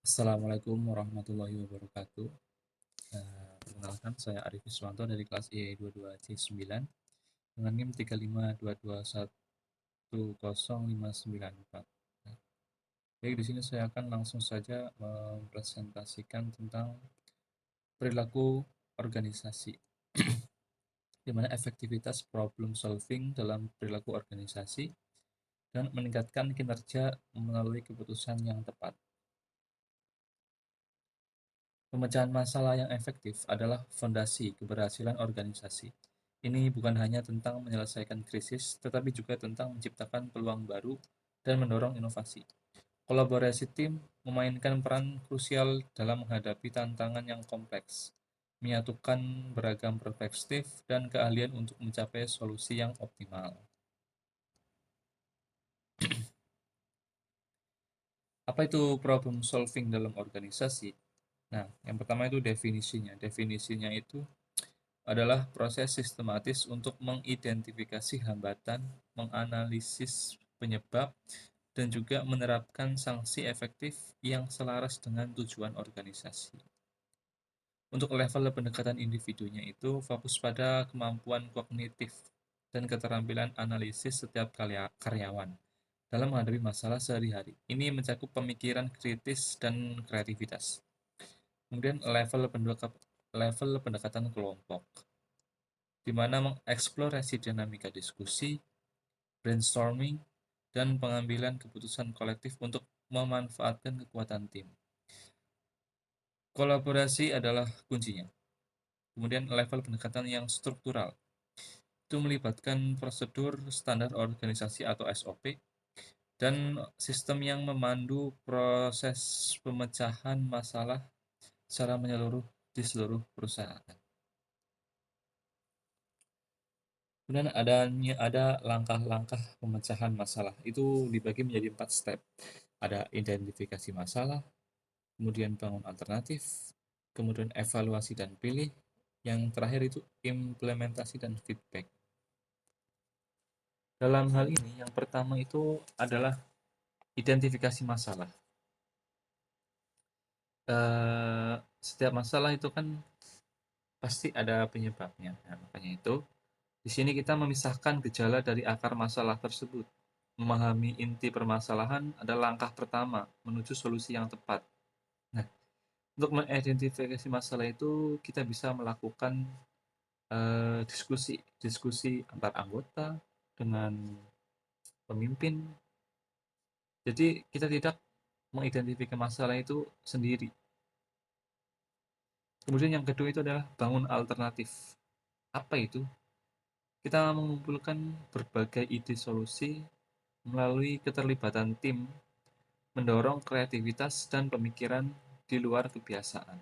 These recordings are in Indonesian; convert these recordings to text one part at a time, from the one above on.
Assalamualaikum warahmatullahi wabarakatuh. Perkenalkan, saya Arif Iswanto dari kelas IE22C9 dengan NIM 35221105994. Nah, baik, di sini saya akan langsung saja mempresentasikan tentang perilaku organisasi, di mana efektivitas problem solving dalam perilaku organisasi dan meningkatkan kinerja melalui keputusan yang tepat. Pemecahan masalah yang efektif adalah fondasi keberhasilan organisasi. Ini bukan hanya tentang menyelesaikan krisis, tetapi juga tentang menciptakan peluang baru dan mendorong inovasi. Kolaborasi tim memainkan peran krusial dalam menghadapi tantangan yang kompleks, menyatukan beragam perspektif dan keahlian untuk mencapai solusi yang optimal. Apa itu problem solving dalam organisasi? Nah, yang pertama itu definisinya. Definisinya itu adalah proses sistematis untuk mengidentifikasi hambatan, menganalisis penyebab, dan juga menerapkan sanksi efektif yang selaras dengan tujuan organisasi. Untuk level pendekatan individunya itu fokus pada kemampuan kognitif dan keterampilan analisis setiap karyawan dalam menghadapi masalah sehari-hari. Ini mencakup pemikiran kritis dan kreativitas. Kemudian level pendekatan kelompok, di mana mengeksplorasi dinamika diskusi, brainstorming, dan pengambilan keputusan kolektif untuk memanfaatkan kekuatan tim. Kolaborasi adalah kuncinya. Kemudian level pendekatan yang struktural, itu melibatkan prosedur standar organisasi atau SOP, dan sistem yang memandu proses pemecahan masalah secara menyeluruh di seluruh perusahaan. Kemudian ada langkah-langkah pemecahan masalah. Itu dibagi menjadi 4 step. Ada identifikasi masalah, kemudian bangun alternatif, kemudian evaluasi dan pilih, yang terakhir itu implementasi dan feedback. Dalam hal ini, yang pertama itu adalah identifikasi masalah. Setiap masalah itu kan pasti ada penyebabnya. Nah, makanya itu di sini kita memisahkan gejala dari akar masalah tersebut. Memahami inti permasalahan adalah langkah pertama menuju solusi yang tepat. Nah, untuk mengidentifikasi masalah itu kita bisa melakukan diskusi diskusi antar anggota dengan pemimpin. Jadi kita tidak mengidentifikasi masalah itu sendiri. Kemudian yang kedua itu adalah bangun alternatif. Apa itu? Kita mengumpulkan berbagai ide solusi melalui keterlibatan tim, mendorong kreativitas dan pemikiran di luar kebiasaan.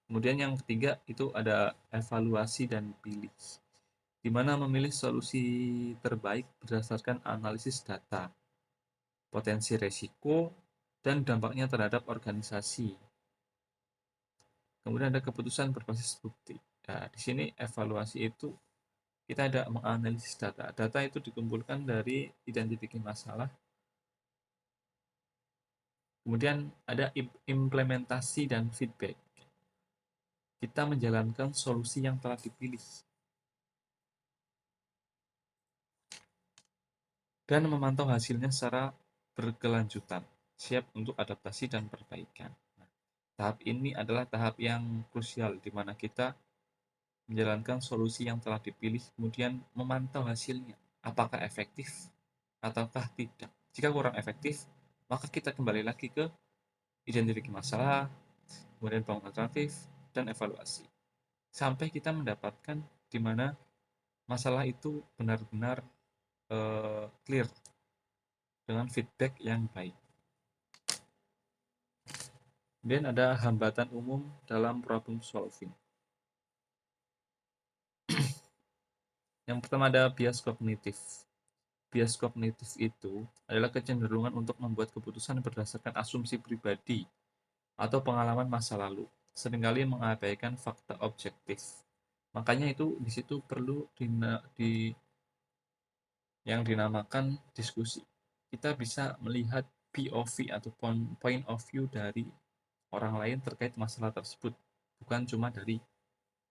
Kemudian yang ketiga itu ada evaluasi dan pilih, di mana memilih solusi terbaik berdasarkan analisis data, potensi resiko, dan dampaknya terhadap organisasi. Kemudian ada keputusan berbasis bukti. Nah, di sini evaluasi itu kita ada menganalisis data. Data itu dikumpulkan dari identifikasi masalah. Kemudian ada implementasi dan feedback. Kita menjalankan solusi yang telah dipilih dan memantau hasilnya secara berkelanjutan, siap untuk adaptasi dan perbaikan. Nah, tahap ini adalah tahap yang krusial di mana kita menjalankan solusi yang telah dipilih, kemudian memantau hasilnya, apakah efektif ataukah tidak. Jika kurang efektif, maka kita kembali lagi ke identifikasi masalah, kemudian bangun alternatif, dan evaluasi. Sampai kita mendapatkan di mana masalah itu benar-benar clear dengan feedback yang baik. Kemudian ada hambatan umum dalam problem solving. Yang pertama ada bias kognitif. Bias kognitif itu adalah kecenderungan untuk membuat keputusan berdasarkan asumsi pribadi atau pengalaman masa lalu, seringkali mengabaikan fakta objektif. Makanya itu di situ perlu yang dinamakan diskusi. kita bisa melihat POV atau point of view dari orang lain terkait masalah tersebut, bukan cuma dari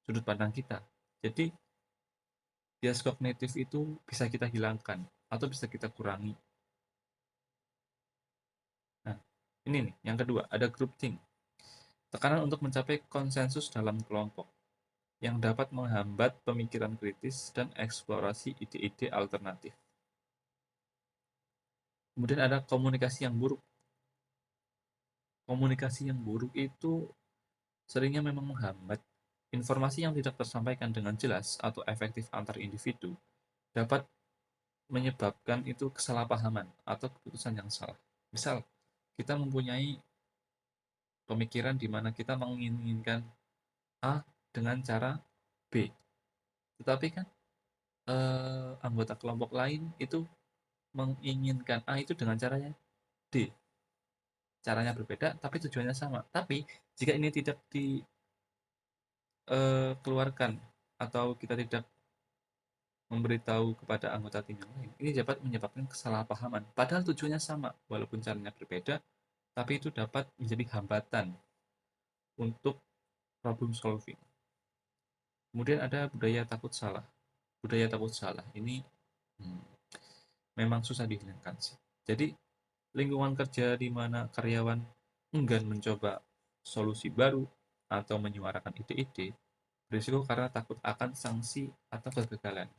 sudut pandang kita. Jadi, bias kognitif itu bisa kita hilangkan atau bisa kita kurangi. Nah, ini nih, yang kedua, ada groupthink. Tekanan untuk mencapai konsensus dalam kelompok yang dapat menghambat pemikiran kritis dan eksplorasi ide-ide alternatif. Kemudian ada komunikasi yang buruk. Komunikasi yang buruk itu seringnya memang menghambat informasi yang tidak tersampaikan dengan jelas atau efektif antar individu dapat menyebabkan itu kesalahpahaman atau keputusan yang salah. Misal, kita mempunyai pemikiran di mana kita menginginkan A dengan cara B, tetapi kan anggota kelompok lain itu menginginkan A itu dengan caranya D. Caranya berbeda, tapi tujuannya sama. Tapi jika ini tidak dikeluarkan atau kita tidak memberitahu kepada anggota tim yang lain, ini dapat menyebabkan kesalahpahaman. Padahal tujuannya sama, walaupun caranya berbeda, tapi itu dapat menjadi hambatan untuk problem solving. Kemudian ada budaya takut salah. Budaya takut salah ini hmm, memang susah dihilangkan sih. Jadi lingkungan kerja di mana karyawan enggan mencoba solusi baru atau menyuarakan ide-ide berisiko karena takut akan sanksi atau kegagalan.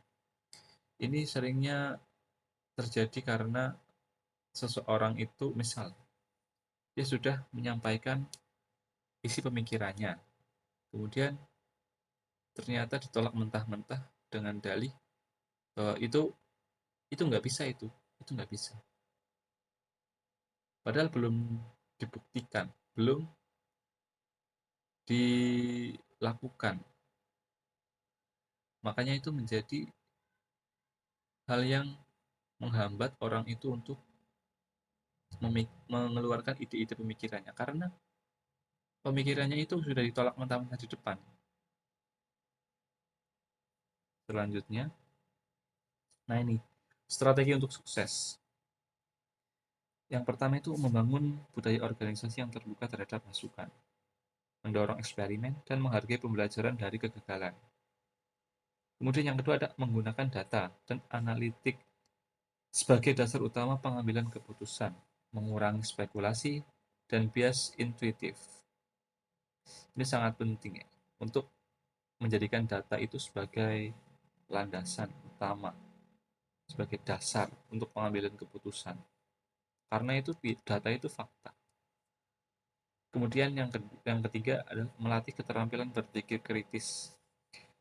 Ini seringnya terjadi karena seseorang itu misal dia sudah menyampaikan isi pemikirannya, kemudian ternyata ditolak mentah-mentah dengan dalih bahwa itu nggak bisa, itu nggak bisa. Padahal belum dibuktikan, belum dilakukan. Makanya itu menjadi hal yang menghambat orang itu untuk mengeluarkan ide-ide pemikirannya karena pemikirannya itu sudah ditolak mentah-mentah di depan. Selanjutnya, nah ini strategi untuk sukses. Yang pertama itu membangun budaya organisasi yang terbuka terhadap masukan, mendorong eksperimen, dan menghargai pembelajaran dari kegagalan. Kemudian yang kedua ada menggunakan data dan analitik sebagai dasar utama pengambilan keputusan, mengurangi spekulasi dan bias intuitif. Ini sangat penting ya, untuk menjadikan data itu sebagai landasan utama, sebagai dasar untuk pengambilan keputusan. Karena itu data itu fakta. Kemudian yang ketiga adalah melatih keterampilan berpikir kritis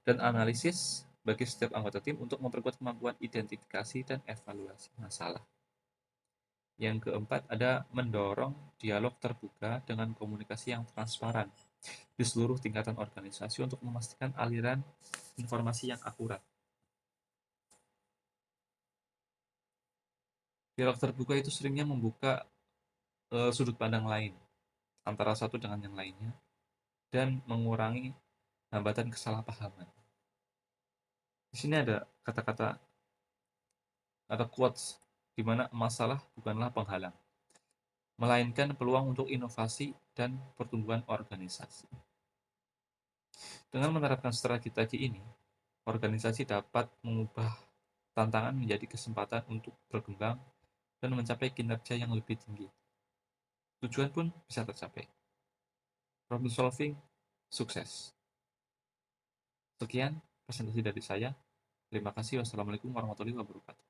dan analisis bagi setiap anggota tim untuk memperkuat kemampuan identifikasi dan evaluasi masalah. Yang keempat ada mendorong dialog terbuka dengan komunikasi yang transparan di seluruh tingkatan organisasi untuk memastikan aliran informasi yang akurat. Dialog terbuka itu seringnya membuka sudut pandang lain antara satu dengan yang lainnya dan mengurangi hambatan kesalahpahaman. Di sini ada kata-kata atau quotes di mana masalah bukanlah penghalang, melainkan peluang untuk inovasi dan pertumbuhan organisasi. Dengan menerapkan strategi ini, organisasi dapat mengubah tantangan menjadi kesempatan untuk berkembang dan mencapai kinerja yang lebih tinggi. Tujuan pun bisa tercapai. Problem solving sukses. Sekian presentasi dari saya. Terima kasih. Wassalamualaikum warahmatullahi wabarakatuh.